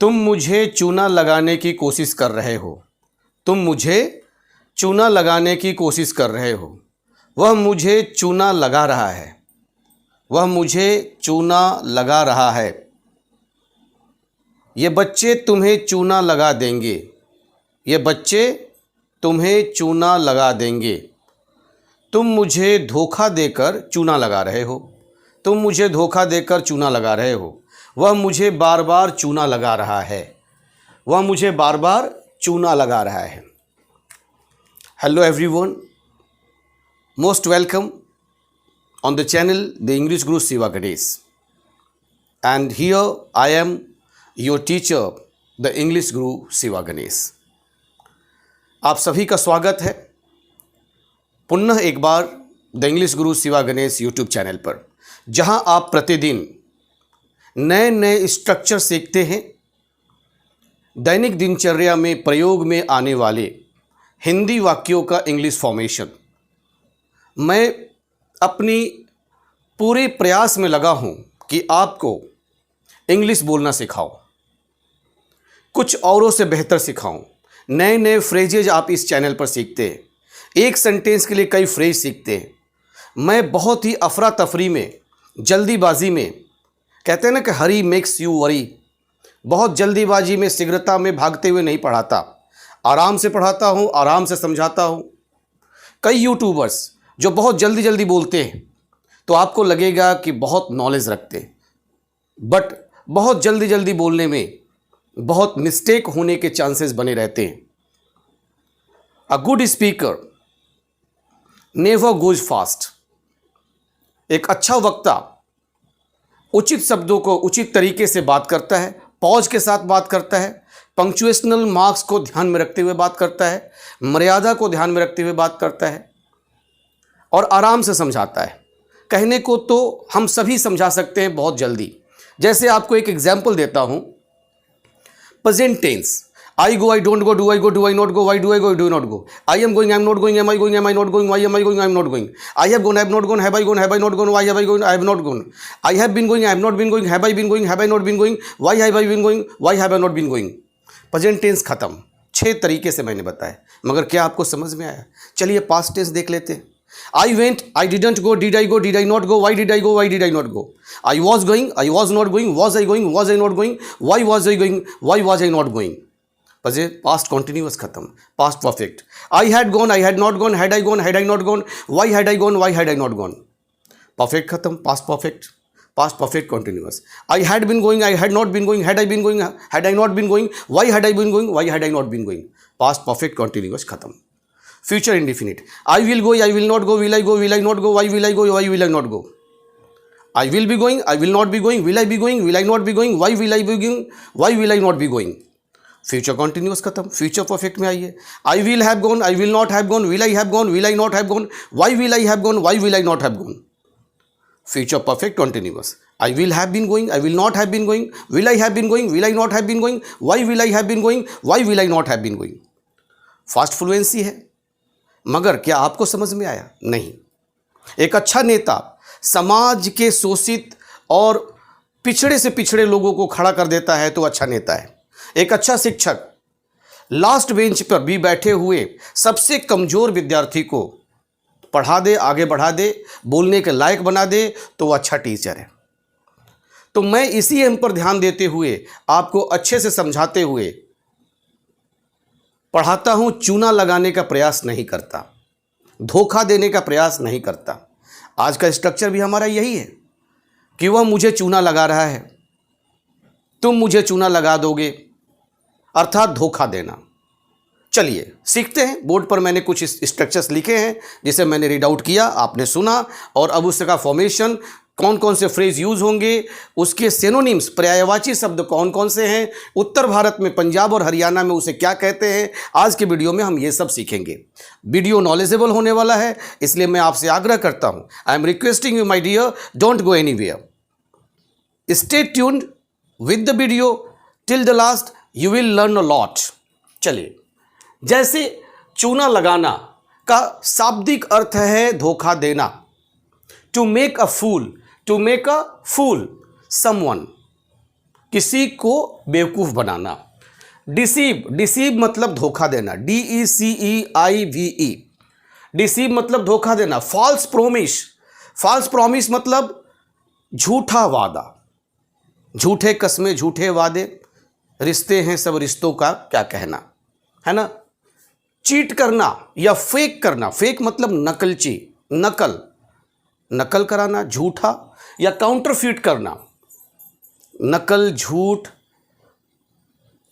तुम मुझे चूना लगाने की कोशिश कर रहे हो। तुम मुझे चूना लगाने की कोशिश कर रहे हो। वह मुझे चूना लगा रहा है। वह मुझे चूना लगा रहा है। ये बच्चे तुम्हें चूना लगा देंगे। ये बच्चे तुम्हें चूना लगा देंगे। तुम मुझे धोखा देकर चूना लगा रहे हो। तुम मुझे धोखा देकर चूना लगा रहे हो। वह मुझे बार बार चूना लगा रहा है। वह मुझे बार बार चूना लगा रहा है। Hello everyone, most welcome on the channel The English Guru Siva Ganesh, and here I am your teacher the English Guru Siva Ganesh। आप सभी का स्वागत है पुनः एक बार the English guru Shiva Ganesh YouTube channel पर, जहां आप प्रतिदिन नए नए स्ट्रक्चर सीखते हैं। दैनिक दिनचर्या में प्रयोग में आने वाले हिंदी वाक्यों का इंग्लिश फॉर्मेशन मैं अपनी पूरे प्रयास में लगा हूं कि आपको इंग्लिश बोलना सिखाऊं, कुछ औरों से बेहतर सिखाऊं। नए नए फ्रेजेज आप इस चैनल पर सीखते हैं। एक सेंटेंस के लिए कई फ्रेज सीखते हैं। मैं बहुत ही अफरा तफरी में, जल्दीबाजी में, कहते हैं ना कि हरी मेक्स यू वरी, बहुत जल्दीबाजी में, शीघ्रता में भागते हुए नहीं पढ़ाता। आराम से पढ़ाता हूं, आराम से समझाता हूं। कई यूट्यूबर्स जो बहुत जल्दी जल्दी बोलते हैं तो आपको लगेगा कि बहुत नॉलेज रखते हैं, बट बहुत जल्दी जल्दी बोलने में बहुत मिस्टेक होने के चांसेस बने रहते हैं। A good speaker never goes fast. एक अच्छा वक्ता उचित शब्दों को उचित तरीके से बात करता है, पॉज के साथ बात करता है, पंक्चुएशनल मार्क्स को ध्यान में रखते हुए बात करता है, मर्यादा को ध्यान में रखते हुए बात करता है और आराम से समझाता है। कहने को तो हम सभी समझा सकते हैं बहुत जल्दी। जैसे आपको एक एग्जाम्पल देता हूं, present tense, I go, I don't go, do I go, do I not go, why do I go, do not go, I am going, I am not going, am I going, am I not going, why am I going, I am not going, I have gone, I have not gone, have I not gone, why have I going, I have not gone, I have been going, I have not been going, have I been going, have I not been going, why have I been going, why have I not been going. Present tense खत्म। 6 तरीके से मैंने बताया, मगर क्या आपको समझ में आया? चलिए पास्ट टेंस देख लेते हैं। I went, I didn't go, did I go, did I not go, why did I go, why did I not go, I was going, I was not going, was I going, was I not going, why was I going, why was I not going। Past continuous खत्म। Past perfect, I had gone, I had not gone, had I gone, had I not gone, why had I gone, why had I not gone। Perfect खत्म। Past perfect, past perfect continuous. I had been going, I had not been going, had I been going, had I not been going, why had I been going, why had I not been going। Past perfect continuous खत्म। Future indefinite, I will go, I will not go, will I not go, why will I go, why will I not go, I will be going, I will not be going, will I be going, will I not be going, why will I be going, why will I not be going. Future continuous खत्म। Future perfect में आइए, I will have gone, I will not have gone, will I have gone, will I not have gone, why will I have gone, why will I not have gone. Future perfect continuous, I will have been going, I will not have been going, will I have been going, will I not have been going, why will I have been going, why will I not have been going. Fast fluency है, मगर क्या आपको समझ में आया? नहीं। एक अच्छा नेता समाज के शोषित और पिछड़े से पिछड़े लोगों को खड़ा कर देता है तो अच्छा नेता है। एक अच्छा शिक्षक लास्ट बेंच पर भी बैठे हुए सबसे कमजोर विद्यार्थी को पढ़ा दे, आगे बढ़ा दे, बोलने के लायक बना दे तो वो अच्छा टीचर है। तो मैं इसी एम पर ध्यान देते हुए, आपको अच्छे से समझाते हुए पढ़ाता हूं। चूना लगाने का प्रयास नहीं करता, धोखा देने का प्रयास नहीं करता। आज का स्ट्रक्चर भी हमारा यही है कि वह मुझे चूना लगा रहा है, तुम मुझे चूना लगा दोगे, अर्थात धोखा देना। चलिए सीखते हैं। बोर्ड पर मैंने कुछ स्ट्रक्चर्स लिखे हैं जिसे मैंने रीड आउट किया, आपने सुना, और अब उसका फॉर्मेशन, कौन कौन से फ्रेज यूज होंगे, उसके सिनोनिम्स, पर्यायवाची शब्द कौन कौन से हैं, उत्तर भारत में, पंजाब और हरियाणा में उसे क्या कहते हैं, आज के वीडियो में हम ये सब सीखेंगे। वीडियो नॉलेजेबल होने वाला है, इसलिए मैं आपसे आग्रह करता हूं, I am requesting you my dear, don't go anywhere, stay tuned with the video till the last, you will learn a lot. चलिए, जैसे चूना लगाना का शाब्दिक अर्थ है धोखा देना, to make a fool, to make a fool someone, किसी को बेवकूफ़ बनाना। डिसीव मतलब धोखा देना, DECEIVE। डिसीव मतलब धोखा देना। फॉल्स प्रॉमिस मतलब झूठा वादा, झूठे कस्में, झूठे वादे। रिश्ते हैं सब, रिश्तों का क्या कहना, है ना। चीट करना या फेक करना, फेक मतलब नकलची, नकल कराना, झूठा। या काउंटरफीट करना, नकल, झूठ,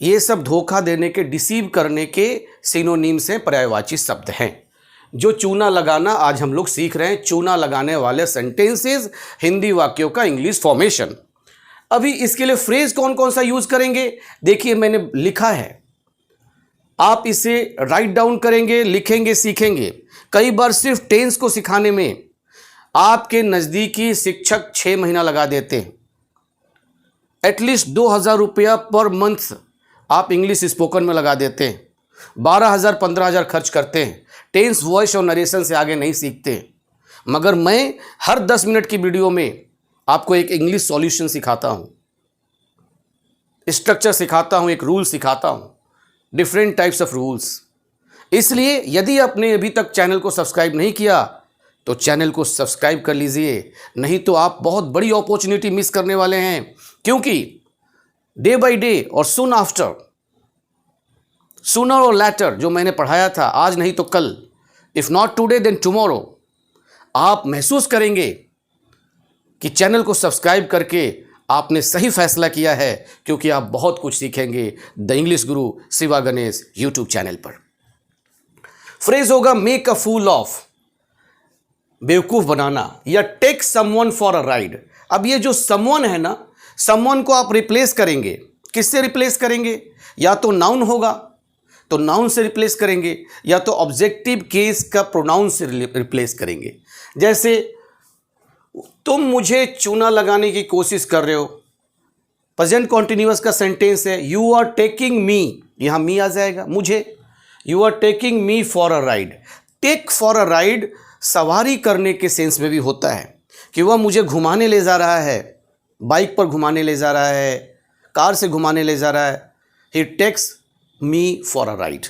ये सब धोखा देने के, डिसीव करने के सिनोनिम्स हैं, पर्यायवाची शब्द हैं। जो चूना लगाना आज हम लोग सीख रहे हैं, चूना लगाने वाले सेंटेंसेस, हिंदी वाक्यों का इंग्लिश फॉर्मेशन। अभी इसके लिए फ्रेज कौन कौन सा यूज करेंगे, देखिए मैंने लिखा है, आप इसे राइट डाउन करेंगे, लिखेंगे, सीखेंगे। कई बार सिर्फ टेंस को सिखाने में आपके नज़दीकी शिक्षक 6 महीना लगा देते हैं। एटलीस्ट 2,000 रुपया पर मंथ आप इंग्लिश स्पोकन में लगा देते हैं, 12,000 15,000 खर्च करते हैं, टेंस, वॉइस और नरेशन से आगे नहीं सीखते। मगर मैं हर 10 मिनट की वीडियो में आपको एक इंग्लिश सॉल्यूशन सिखाता हूँ, स्ट्रक्चर सिखाता हूँ, एक रूल सिखाता हूँ, डिफरेंट टाइप्स ऑफ रूल्स। इसलिए यदि आपने अभी तक चैनल को सब्सक्राइब नहीं किया तो चैनल को सब्सक्राइब कर लीजिए, नहीं तो आप बहुत बड़ी अपॉर्चुनिटी मिस करने वाले हैं। क्योंकि डे बाय डे और soon after, sooner or later, जो मैंने पढ़ाया था, आज नहीं तो कल, if not today then tomorrow, आप महसूस करेंगे कि चैनल को सब्सक्राइब करके आपने सही फैसला किया है, क्योंकि आप बहुत कुछ सीखेंगे the English guru Shiva Ganesh YouTube channel पर। फ्रेज होगा मेक अ फूल ऑफ, बेवकूफ़ बनाना, या take someone for a ride. अब ये जो समवन है ना, समवन को आप रिप्लेस करेंगे, किससे रिप्लेस करेंगे, या तो नाउन होगा तो नाउन से रिप्लेस करेंगे, या तो ऑब्जेक्टिव केस का प्रोनाउन से रिप्लेस करेंगे। जैसे तुम मुझे चूना लगाने की कोशिश कर रहे हो, प्रेजेंट कॉन्टिन्यूअस का सेंटेंस है, यू आर टेकिंग मी, यहां मी आ जाएगा, मुझे, you are taking me for a ride. Take for a ride सवारी करने के सेंस में भी होता है, कि वह मुझे घुमाने ले जा रहा है, बाइक पर घुमाने ले जा रहा है, कार से घुमाने ले जा रहा है। He takes me for a ride,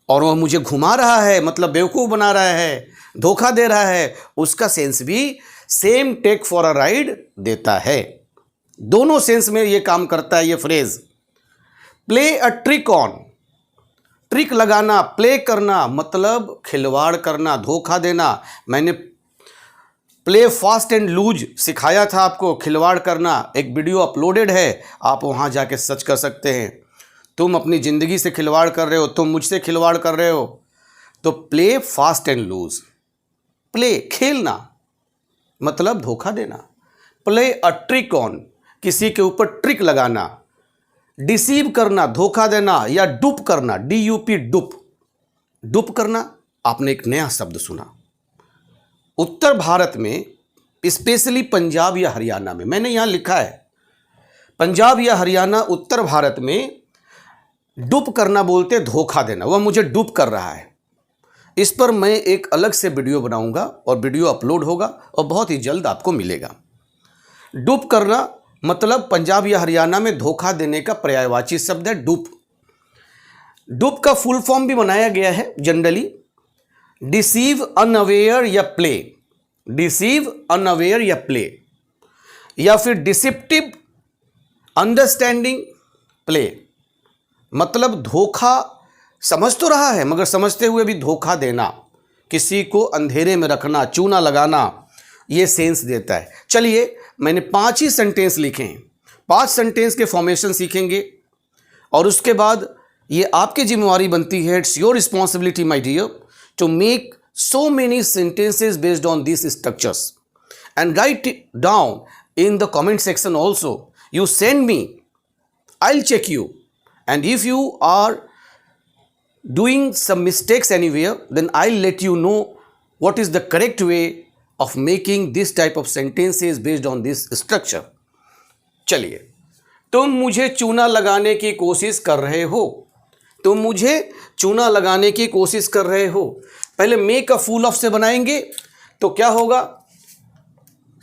और वह मुझे घुमा रहा है मतलब बेवकूफ़ बना रहा है, धोखा दे रहा है, उसका सेंस भी same take for a ride देता है। दोनों सेंस में ये काम करता है ये phrase. Play a trick on, trick लगाना, प्ले करना मतलब खिलवाड़ करना, धोखा देना। मैंने प्ले फास्ट एंड लूज सिखाया था आपको, खिलवाड़ करना। एक वीडियो अपलोडेड है, आप वहाँ जाके सर्च कर सकते हैं। तुम अपनी ज़िंदगी से खिलवाड़ कर रहे हो, तुम मुझसे खिलवाड़ कर रहे हो, तो play fast and loose. Play खेलना मतलब धोखा देना, प्ले अ ट्रिक ऑन किसी के ऊपर ट्रिक लगाना, डिसीव करना धोखा देना, या डुप करना, DUP डुप करना। आपने एक नया शब्द सुना उत्तर भारत में, स्पेशली पंजाब या हरियाणा में, मैंने यहाँ लिखा है पंजाब या हरियाणा उत्तर भारत में डुप करना बोलते, धोखा देना, वह मुझे डुप कर रहा है। इस पर मैं एक अलग से वीडियो बनाऊंगा और वीडियो अपलोड होगा और बहुत ही जल्द आपको मिलेगा। डुप करना मतलब पंजाब या हरियाणा में धोखा देने का पर्यायवाची शब्द है डुप। डुप का फुल फॉर्म भी बनाया गया है जनरली, डिसीव अनअवेयर या प्ले, डिसीव अनअवेयर या प्ले, या फिर डिसिप्टिव अंडरस्टैंडिंग प्ले, मतलब धोखा समझ तो रहा है मगर समझते हुए भी धोखा देना, किसी को अंधेरे में रखना, चूना लगाना, ये सेंस देता है। चलिए मैंने 5 ही सेंटेंस लिखे हैं, 5 सेंटेंस के फॉर्मेशन सीखेंगे और उसके बाद ये आपकी जिम्मेवारी बनती है, it's your responsibility my dear, to make so many sentences based on these structures and write it down in the comment section also. You send me, I'll check you, and if you are doing some mistakes anywhere, then I'll let you know what is the correct way of making this type of sentences based on this structure. चलिए, तुम मुझे चूना लगाने की कोशिश कर रहे हो, तुम मुझे चूना लगाने की कोशिश कर रहे हो। पहले मेक अ फूल ऑफ से बनाएंगे तो क्या होगा,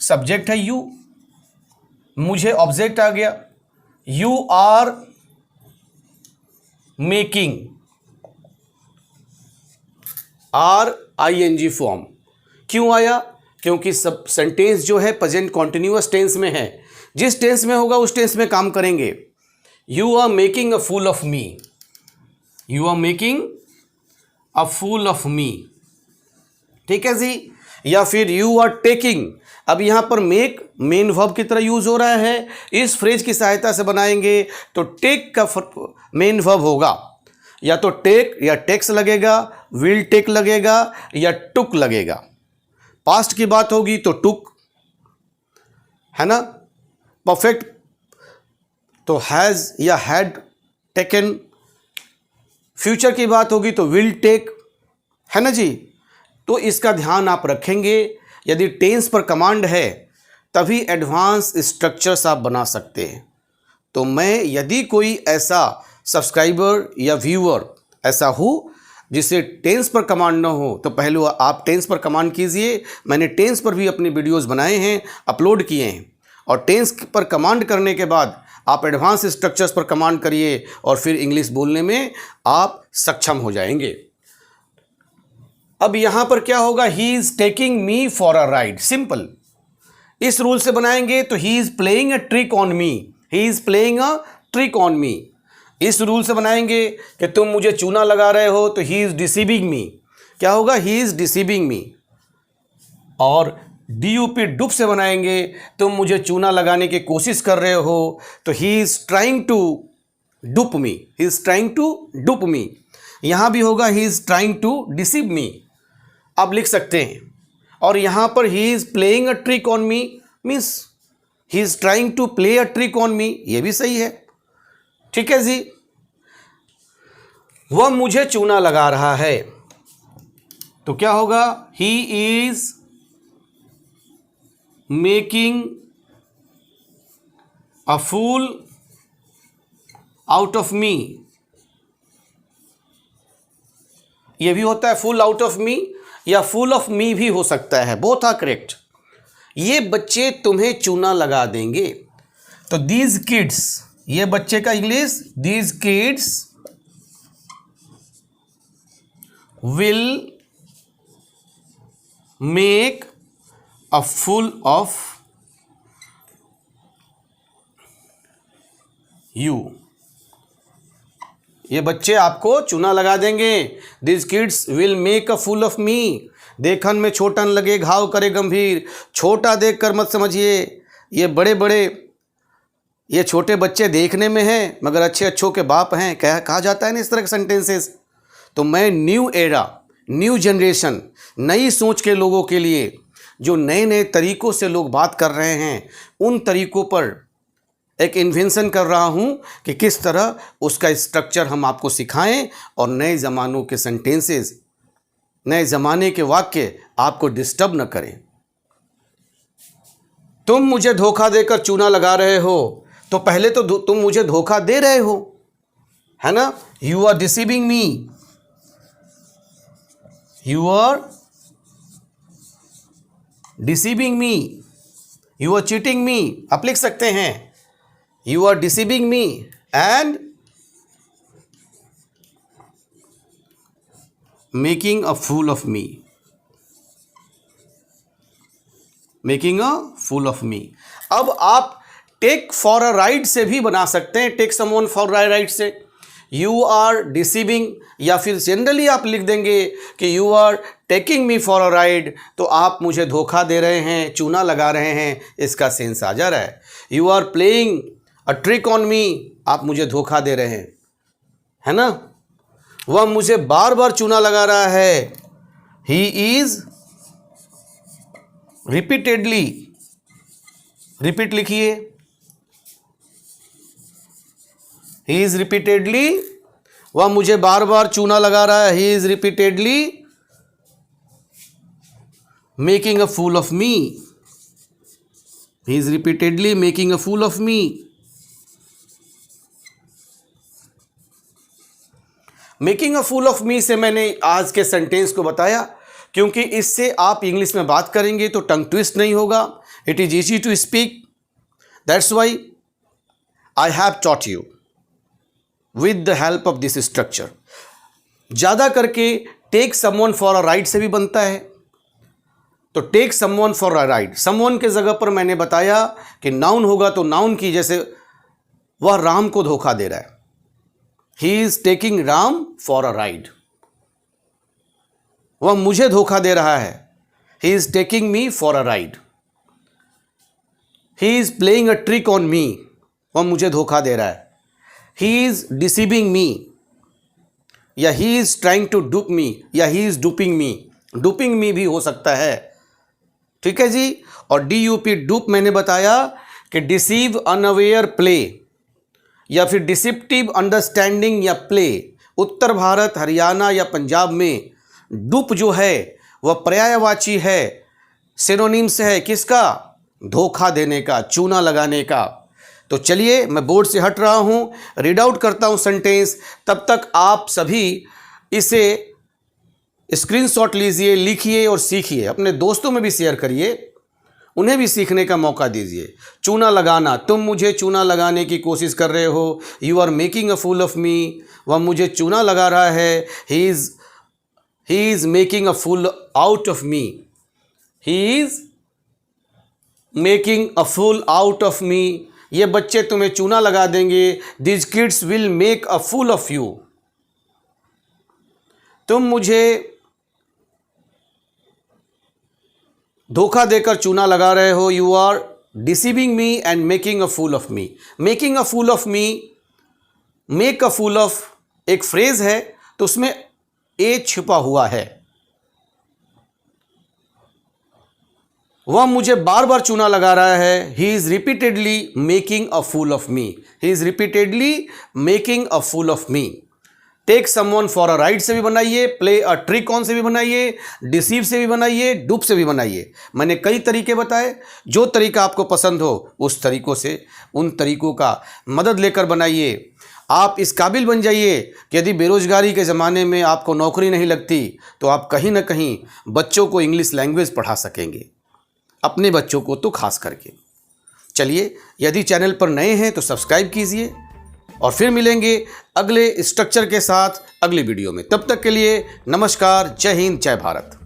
सब्जेक्ट है यू, मुझे ऑब्जेक्ट आ गया, you are making, RING form क्यों आया? क्योंकि सब सेंटेंस जो है प्रेजेंट कॉन्टिन्यूअस टेंस में है, जिस टेंस में होगा उस टेंस में काम करेंगे। You are making a fool of me, you are making a fool of me, ठीक है जी। या फिर यू आर टेकिंग, अब यहां पर मेक मेन वर्ब की तरह यूज हो रहा है, इस फ्रेज की सहायता से बनाएंगे तो टेक का मेन वर्ब होगा, या तो टेक या टेक्स लगेगा, विल टेक लगेगा या टुक लगेगा। पास्ट की बात होगी तो टुक, है ना। परफेक्ट तो हैज या हैड टेकन, फ्यूचर की बात होगी तो विल टेक, है ना जी। तो इसका ध्यान आप रखेंगे, यदि टेंस पर कमांड है तभी एडवांस स्ट्रक्चर्स आप बना सकते हैं। तो मैं, यदि कोई ऐसा सब्सक्राइबर या व्यूअर ऐसा हो जिसे टेंस पर कमांड ना हो, तो पहले आप टेंस पर कमांड कीजिए। मैंने टेंस पर भी अपने वीडियोस बनाए हैं, अपलोड किए हैं, और टेंस पर कमांड करने के बाद आप एडवांस स्ट्रक्चर्स पर कमांड करिए और फिर इंग्लिश बोलने में आप सक्षम हो जाएंगे। अब यहां पर क्या होगा, he is taking me for a ride, simple. इस रूल से बनाएंगे तो he is playing a trick on me, he is playing a trick on मी। इस रूल से बनाएंगे कि तुम मुझे चूना लगा रहे हो तो ही इज डिसीविंग मी, क्या होगा, ही इज डिसीविंग मी। और DUP डुप से बनाएंगे, तुम मुझे चूना लगाने की कोशिश कर रहे हो तो he is trying to dupe me, he is trying to dupe me. यहां भी होगा he is trying to deceive me, आप लिख सकते हैं। और यहां पर he is playing a trick on me means he is trying to play a trick on me, ये भी सही है, ठीक है जी। वह मुझे चूना लगा रहा है तो क्या होगा, he is making a fool out of me, ये भी होता है फुल आउट ऑफ मी, या फुल ऑफ मी भी हो सकता है, बोथ आर करेक्ट। ये बच्चे तुम्हें चूना लगा देंगे, तो दीज किड्स, ये बच्चे का English, these kids will make a fool of you, ये बच्चे आपको चूना लगा देंगे। This kids will make a fool of me, देखन में छोटन लगे घाव करे गंभीर, छोटा देखकर मत समझिए, ये बड़े बड़े, ये छोटे बच्चे देखने में हैं मगर अच्छे अच्छों के बाप हैं, कहा जाता है ना इस तरह के सेंटेंसेस। तो मैं न्यू एरा, न्यू जनरेशन, नई सोच के लोगों के लिए, जो नए नए तरीक़ों से लोग बात कर रहे हैं, उन तरीक़ों पर एक इन्वेंशन कर रहा हूं कि किस तरह उसका स्ट्रक्चर हम आपको सिखाएं और नए ज़मानों के सेंटेंसेस, नए ज़माने के वाक्य आपको डिस्टर्ब न करें। तुम मुझे धोखा देकर चूना लगा रहे हो, तो पहले तो तुम मुझे धोखा दे रहे हो, है ना। You are deceiving me, you are deceiving me, you are cheating me, आप लिख सकते हैं you are deceiving me and making a fool of me, making a fool of me। अब आप take for a ride से भी बना सकते हैं, take someone for a ride से you are deceiving, या फिर जनरली आप लिख देंगे कि you are taking me for a ride, तो आप मुझे धोखा दे रहे हैं, चूना लगा रहे हैं, इसका सेंस आ जा रहा है। you are playing a trick on मी, आप मुझे धोखा दे रहे हैं, है ना। वह मुझे बार बार चूना लगा रहा है, ही इज रिपीटेडली, रिपीट लिखिए, ही इज रिपीटेडली, वह मुझे बार बार चूना लगा रहा है, he is repeatedly making a fool of me, he is repeatedly making a fool of me. Making a fool of me से मैंने आज के सेंटेंस को बताया, क्योंकि इससे आप इंग्लिश में बात करेंगे तो टंग ट्विस्ट नहीं होगा, it is easy to speak, that's why. I have taught you with the help of this structure. ज़्यादा करके take someone for a ride से भी बनता है। तो take someone for a ride, someone के जगह पर मैंने बताया कि नाउन होगा तो नाउन की, जैसे वह राम को धोखा दे रहा है, he is taking Ram for a ride. वह मुझे धोखा दे रहा है, he is taking me for a ride. He is playing a trick on मी, वह मुझे धोखा दे रहा है। ही इज डिसीविंग मी, या ही इज ट्राइंग टू डुप मी, या ही इज डुपिंग मी। डुपिंग मी भी हो सकता है, ठीक है जी। और DUP डुप मैंने बताया कि डिसीव, अनअवेयर, प्ले, या फिर डिसिप्टिव अंडरस्टैंडिंग या प्ले। उत्तर भारत, हरियाणा या पंजाब में डुप जो है वह पर्यायवाची है, सिनोनिम्स है किसका? धोखा देने का, चूना लगाने का। तो चलिए मैं बोर्ड से हट रहा हूँ, रीड आउट करता हूँ सेंटेंस। तब तक आप सभी इसे स्क्रीनशॉट लीजिए, लिखिए और सीखिए। अपने दोस्तों में भी शेयर करिए, उन्हें भी सीखने का मौका दीजिए। चूना लगाना, तुम मुझे चूना लगाने की कोशिश कर रहे हो। You are making a fool of me, वह मुझे चूना लगा रहा है। He is making a fool out of me, he is making a fool out of me. ये बच्चे तुम्हें चूना लगा देंगे। This kids will make a fool of you. तुम मुझे धोखा देकर चूना लगा रहे हो। You are deceiving me and making a fool of me. Making a fool of me, make a fool of एक फ्रेज है तो उसमें ए छिपा हुआ है। वह मुझे बार बार चूना लगा रहा है। He is repeatedly making a fool of me, he is repeatedly making a fool of me. Take someone for a ride से भी बनाइए, प्ले अ ट्रिक ऑन से भी बनाइए, डिसीव से भी बनाइए, डुप से भी बनाइए। मैंने कई तरीके बताए, जो तरीका आपको पसंद हो उस तरीकों से, उन तरीकों का मदद लेकर बनाइए। आप इस काबिल बन जाइए कि यदि बेरोजगारी के ज़माने में आपको नौकरी नहीं लगती तो आप कहीं ना कहीं बच्चों को इंग्लिश लैंग्वेज पढ़ा सकेंगे, अपने बच्चों को तो खास करके। चलिए, यदि चैनल पर नए हैं तो सब्सक्राइब कीजिए और फिर मिलेंगे अगले स्ट्रक्चर के साथ अगली वीडियो में। तब तक के लिए नमस्कार, जय हिंद, जय भारत।